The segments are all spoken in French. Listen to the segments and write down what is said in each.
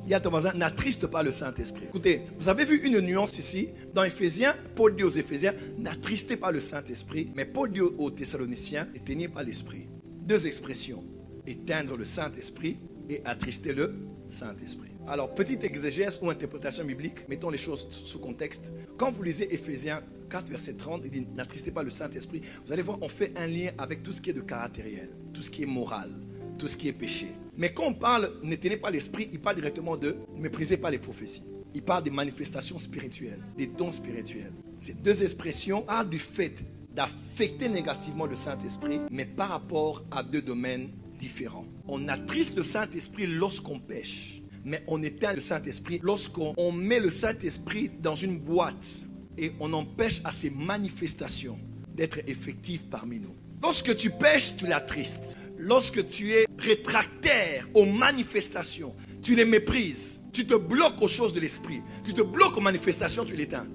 Dis à ton voisin, n'attriste pas le Saint-Esprit. Écoutez, vous avez vu une nuance ici. Dans Éphésiens, Paul dit aux Éphésiens, n'attristez pas le Saint-Esprit. Mais Paul dit aux Thessaloniciens, n'éteignez pas l'Esprit. Deux expressions, éteindre le Saint-Esprit et attrister le Saint-Esprit. Alors, petite exégèse ou interprétation biblique, mettons les choses sous contexte. Quand vous lisez Éphésiens 4, verset 30, il dit, n'attristez pas le Saint-Esprit. Vous allez voir, on fait un lien avec tout ce qui est de caractériel, tout ce qui est moral, tout ce qui est péché. Mais quand on parle, n'éteignez pas l'esprit, il parle directement de ne méprisez pas les prophéties. Il parle des manifestations spirituelles, des dons spirituels. Ces deux expressions parlent du fait d'affecter négativement le Saint-Esprit, mais par rapport à deux domaines différents. On attriste le Saint-Esprit lorsqu'on pêche, mais on éteint le Saint-Esprit lorsqu'on met le Saint-Esprit dans une boîte et on empêche à ses manifestations d'être effectives parmi nous. Lorsque tu pêches, tu l'attristes. Lorsque tu es rétractaire aux manifestations, tu les méprises. Tu te bloques aux choses de l'esprit. Tu te bloques aux manifestations, tu l'éteins.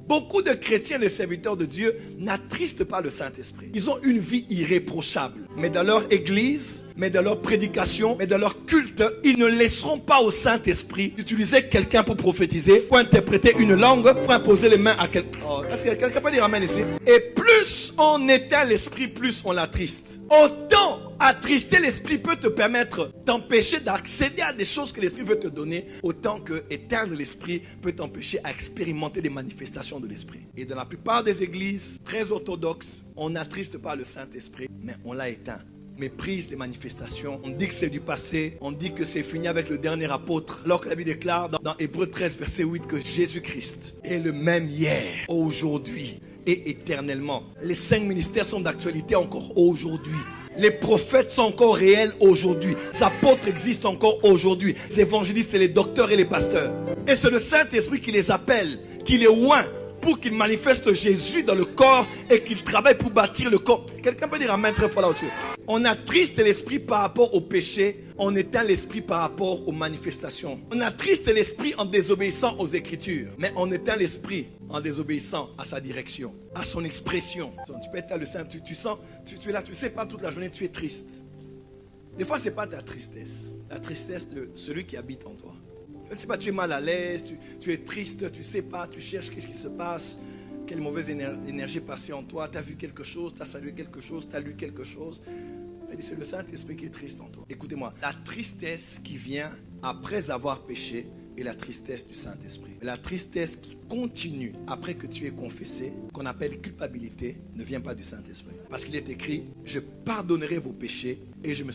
Beaucoup de chrétiens, les serviteurs de Dieu, n'attristent pas le Saint-Esprit. Ils ont une vie irréprochable. Mais dans leur église, mais dans leur prédication, mais dans leur culte, ils ne laisseront pas au Saint-Esprit d'utiliser quelqu'un pour prophétiser, pour interpréter une langue, pour imposer les mains à quelqu'un. Oh, est-ce que quelqu'un peut dire amen ici? Et plus on éteint l'esprit, plus on l'attriste. Autant attrister l'esprit peut te permettre d'empêcher d'accéder à des choses que l'esprit veut te donner, autant que éteindre l'esprit peut t'empêcher à expérimenter des manifestations de l'esprit. Et dans la plupart des églises très orthodoxes, on n'attriste pas le Saint-Esprit, mais on l'a éteint. Méprise les manifestations. On dit que c'est du passé. On dit que c'est fini avec le dernier apôtre. Alors que la Bible déclare dans Hébreux 13, verset 8 que Jésus-Christ est le même hier, aujourd'hui et éternellement. Les 5 ministères sont d'actualité encore aujourd'hui. Les prophètes sont encore réels aujourd'hui. Les apôtres existent encore aujourd'hui. Les évangélistes, c'est les docteurs et les pasteurs. Et c'est le Saint-Esprit qui les appelle, qui les oint pour qu'ils manifestent Jésus dans le corps et qu'ils travaillent pour bâtir le corps. Quelqu'un peut dire amen très fort là-dessus. On attriste l'esprit par rapport au péché. On éteint l'esprit par rapport aux manifestations. On attriste l'esprit en désobéissant aux Écritures. Mais on éteint l'esprit en désobéissant à sa direction, à son expression. Tu peux être le Saint, tu sens, tu es là, tu ne sais pas toute la journée, tu es triste. Des fois, ce n'est pas ta tristesse. La tristesse de celui qui habite en toi. Je ne sais pas, tu es mal à l'aise, tu es triste, tu ne sais pas, tu cherches qu'est-ce qui se passe, quelle mauvaise énergie est passée en toi, tu as vu quelque chose, tu as salué quelque chose, tu as lu quelque chose. C'est le Saint-Esprit qui est triste en toi. Écoutez-moi, la tristesse qui vient après avoir péché est la tristesse du Saint-Esprit. La tristesse qui continue après que tu aies confessé, qu'on appelle culpabilité, ne vient pas du Saint-Esprit. Parce qu'il est écrit, je pardonnerai vos péchés et je me